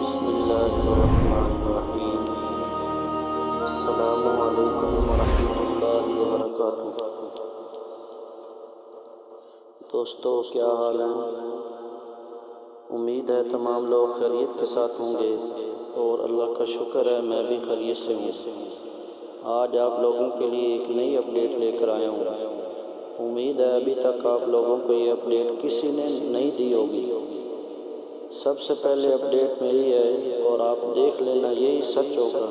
بسم اللہ الرحمن الرحیم۔ السلام علیکم ورحمۃ اللہ وبرکاتہ۔ دوستو کیا حال ہیں؟ امید ہے تمام لوگ خیریت کے ساتھ ہوں گے اور اللہ کا شکر ہے میں بھی خیریت سے ہوں۔ آج آپ لوگوں کے لیے ایک نئی اپڈیٹ لے کر آیا ہوں۔ امید ہے ابھی تک آپ لوگوں کو یہ اپڈیٹ کسی نے نہیں دی ہوگی۔ سب سے پہلے اپڈیٹ میری ہے اور آپ دیکھ لینا یہی سچ ہوگا،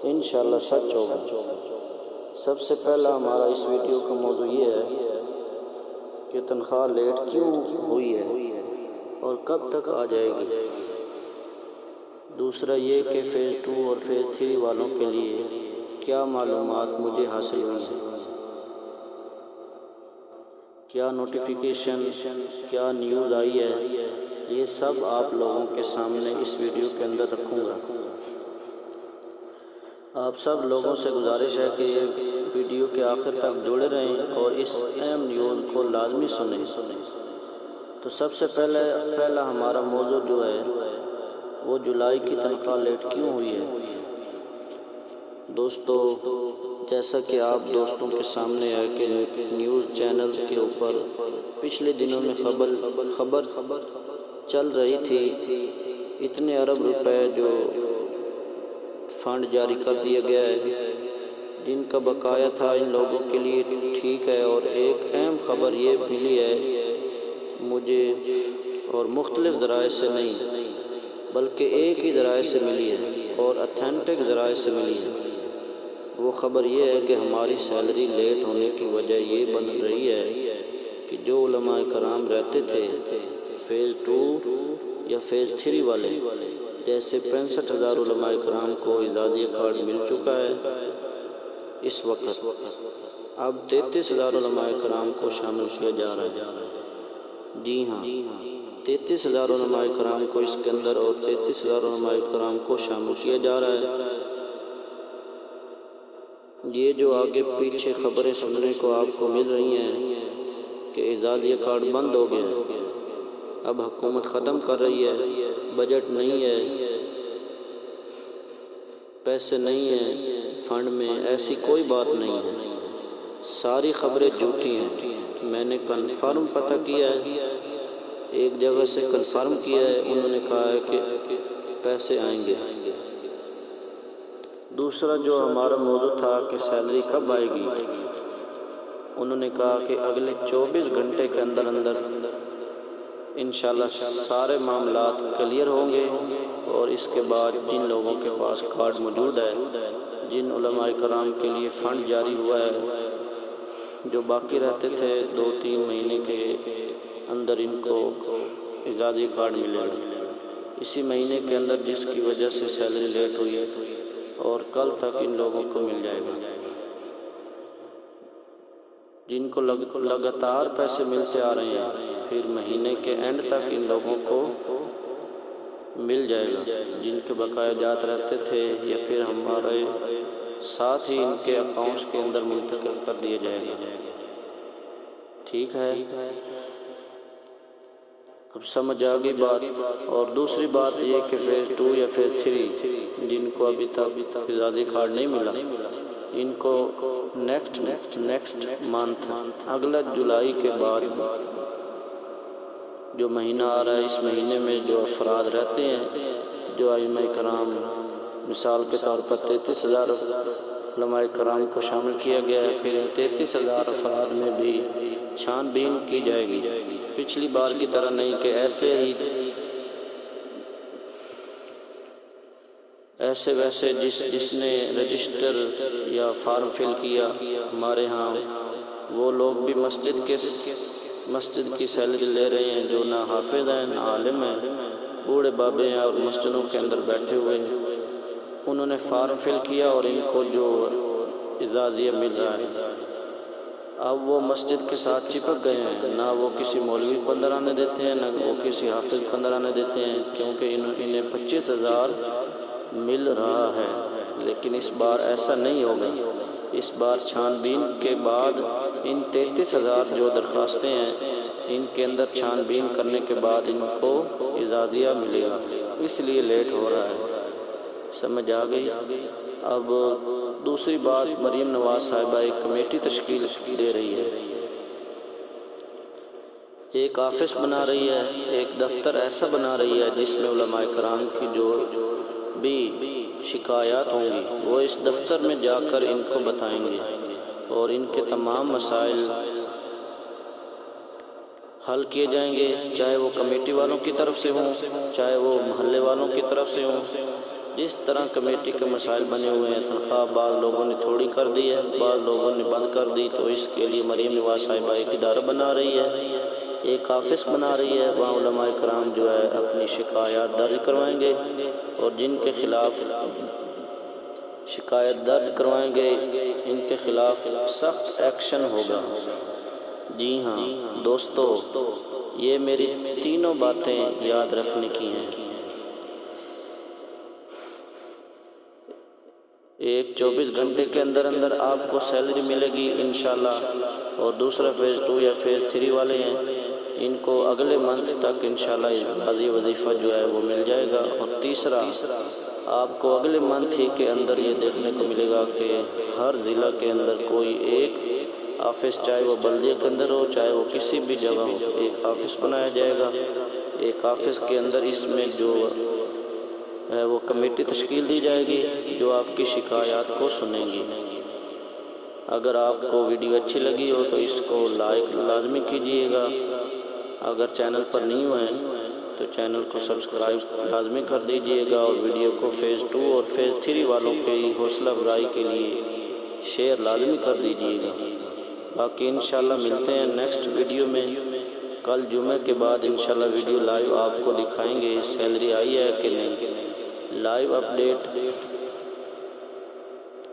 انشاءاللہ سچ ہوگا۔ سب سے پہلا ہمارا اس ویڈیو کا موضوع یہ ہے کہ تنخواہ لیٹ کیوں ہوئی ہے اور کب تک آ جائے گی۔ دوسرا یہ کہ فیز 2 اور فیز 3 والوں کے لیے کیا معلومات مجھے حاصل ہوئی ہیں، کیا نوٹیفیکیشن، کیا نیوز آئی ہے، یہ سب آپ لوگوں کے سامنے اس ویڈیو کے اندر رکھوں گا۔ آپ سب لوگوں سے گزارش ہے کہ یہ ویڈیو کے آخر تک جڑے رہیں اور اس اہم نیوز کو لازمی سنیں۔ تو سب سے پہلا ہمارا موضوع جو ہے وہ جولائی کی تنخواہ لیٹ کیوں ہوئی ہے۔ دوستو جیسا کہ آپ دوستوں کے سامنے ہے کہ نیوز چینل کے اوپر پچھلے دنوں میں خبر چل رہی تھی، اتنے ارب روپے جو فنڈ جاری کر دیا گیا ہے جن کا بقایا تھا ان لوگوں کے لیے، ٹھیک ہے۔ اور ایک اہم خبر یہ ملی ہے مجھے، اور مختلف ذرائع سے نہیں بلکہ ایک ہی ذرائع سے ملی ہے اور اتھینٹک ذرائع سے ملی ہے۔ وہ خبر یہ ہے کہ ہماری سیلری لیٹ ہونے کی وجہ یہ بن رہی ہے کہ جو علماء کرام رہتے تھے فیز 2 یا فیز 3 والے، جیسے 65,000 علماء کرام کو اعزازیہ کارڈ مل چکا ہے اس وقت، اب 33,000 علماء کرام کو شامل کیا جا رہا ہے۔ جی ہاں، 33,000 علماء کرام کو اس کے اندر اور 33,000 علماء کرام کو شامل کیا جا رہا ہے۔ یہ جو آگے پیچھے خبریں سننے کو آپ کو مل رہی ہیں کہ اعزازیہ کارڈ بند ہو گیا، اب حکومت ختم کر رہی ہے، بجٹ نہیں ہے، پیسے نہیں ہیں فنڈ میں، ایسی کوئی بات نہیں ہے۔ ساری خبریں جھوٹی ہیں۔ میں نے کنفرم پتہ کیا ہے، ایک جگہ سے کنفرم کیا ہے، انہوں نے کہا ہے کہ پیسے آئیں گے۔ دوسرا جو ہمارا موضوع تھا کہ سیلری کب آئے گی، انہوں نے کہا کہ اگلے 24 گھنٹے کے اندر انشاءاللہ سارے معاملات کلیئر ہوں گے، اور اس کے بعد جن لوگوں کے پاس کارڈ موجود ہے، جن علماء کرام کے لیے فنڈ جاری ہوا ہے، جو باقی رہتے تھے 2-3 مہینے کے اندر ان کو اعزازی کارڈ ملے گا اسی مہینے کے اندر، جس کی وجہ سے سیلری لیٹ ہوئی، اور کل تک ان لوگوں کو مل جائے گا۔ جن کو لگاتار پیسے ملتے آ رہے ہیں، پھر مہینے کے اینڈ تک ان لوگوں کو مل جائے گا۔ جن کے بقایا جات رہتے تھے یا پھر ہمارے ساتھ ہی ان کے اکاؤنٹس کے اندر منتقل کر دیا جائے گا، ٹھیک ہے۔ اب سمجھ آ گئی بات۔ اور دوسری بات یہ کہ فیز 2 یا فیز 3 جن کو ابھی تک اعزازی کارڈ نہیں ملا، ان کو نیکسٹ منتھ، اگلا جولائی کے بعد جو مہینہ آ رہا ہے، اس مہینے میں جو افراد رہتے ہیں، جو ائمہ کرام، مثال کے طور پر 33,000 علماء کرام کو شامل کیا گیا ہے، پھر ان 33,000 افراد میں بھی چھان بین کی جائے گی، پچھلی بار کی طرح نہیں کہ ایسے ویسے جس نے رجسٹر یا فارم فل کیا ہمارے ہاں، وہ لوگ بھی مسجد کی سیلری لے رہے ہیں، جو نہ حافظ ہیں نہ عالم ہیں، بوڑھے بابے ہیں اور مسجدوں کے اندر بیٹھے ہوئے ہیں، انہوں نے فارم فل کیا اور ان کو جو اعزازیہ مل رہا ہے، اب وہ مسجد کے ساتھ چپک گئے ہیں، نہ وہ کسی مولوی کو اندر آنے دیتے ہیں، نہ وہ کسی حافظ کو اندر آنے دیتے ہیں، کیونکہ انہیں 25,000 مل رہا ہے۔ لیکن اس بار ایسا نہیں ہوگا۔ اس بار چھان بین کے بعد ان 33,000 جو درخواستیں ہیں ان کے اندر چھان بین کرنے کے بعد ان کو اعزازیہ ملے گا، اس لیے لیٹ ہو رہا ہے۔ سمجھ آ گئی؟ اب دوسری بات، مریم نواز صاحبہ ایک کمیٹی تشکیل دے رہی ہے، ایک آفس بنا رہی ہے، ایک دفتر ایسا بنا رہی ہے جس میں علماء کرام کی جو بھی شکایات ہوں گی وہ اس دفتر میں جا کر ان کو بتائیں گے اور ان کے تمام مسائل حل کیے جائیں گے، چاہے وہ کمیٹی والوں کی طرف سے ہوں، چاہے وہ محلے والوں کی طرف سے ہوں۔ جس طرح کمیٹی کے مسائل بنے ہوئے ہیں، تنخواہ بعض لوگوں نے تھوڑی کر دی ہے، بعض لوگوں نے بند کر دی، تو اس کے لیے مریم نواز صاحبہ ایک ادارہ بنا رہی ہے، ایک آفس بنا رہی ہے، وہاں علماء کرام جو ہے اپنی شکایات درج کروائیں گے اور جن کے خلاف شکایت درج کروائیں گے ان کے خلاف سخت ایکشن ہوگا۔ جی ہاں دوستو، یہ میری تینوں باتیں یاد رکھنے کی ہیں۔ ایک 24 گھنٹے کے اندر اندر آپ کو سیلری ملے گی انشاءاللہ، اور دوسرا فیز 2 یا فیز 3 والے ہیں، ان کو اگلے منتھ تک انشاءاللہ اعزازی وظیفہ جو ہے وہ مل جائے گا، اور تیسرا آپ کو اگلے منتھ ہی کے اندر یہ دیکھنے کو ملے گا کہ ہر ضلع کے اندر کوئی ایک آفس، چاہے وہ بلدیہ کے اندر ہو چاہے وہ کسی بھی جگہ ہو، ایک آفس بنایا جائے گا۔ ایک آفس کے اندر اس میں جو ہے وہ کمیٹی تشکیل دی جائے گی جو آپ کی شکایات کو سنیں گی۔ اگر آپ کو ویڈیو اچھی لگی ہو تو اس کو لائک لازمی کیجیے گا، اگر چینل پر نہیں ہوئے ہیں تو چینل کو سبسکرائب لازمی کر دیجیے گا، اور ویڈیو کو فیز 2 اور فیز 3 والوں کی حوصلہ افزائی کے لیے شیئر لازمی کر دیجیے گا۔ باقی انشاءاللہ ملتے ہیں نیکسٹ ویڈیو میں، کل جمعہ کے بعد انشاءاللہ ویڈیو لائیو آپ کو دکھائیں گے، سیلری آئی ہے کہ نہیں، لائیو اپڈیٹ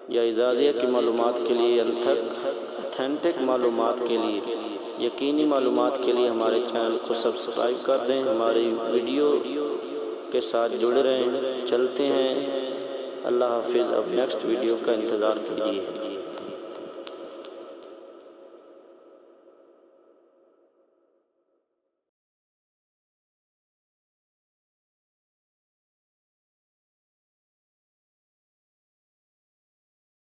یا اعزازیہ کی معلومات کے لیے، اتھینٹک معلومات کے لیے، یقینی معلومات کے لیے ہمارے چینل کو سبسکرائب کر دیں، ہماری ویڈیو کے ساتھ جڑے رہیں۔ چلتے ہیں، اللہ حافظ، اب نیکسٹ ویڈیو کا انتظار کیجیے۔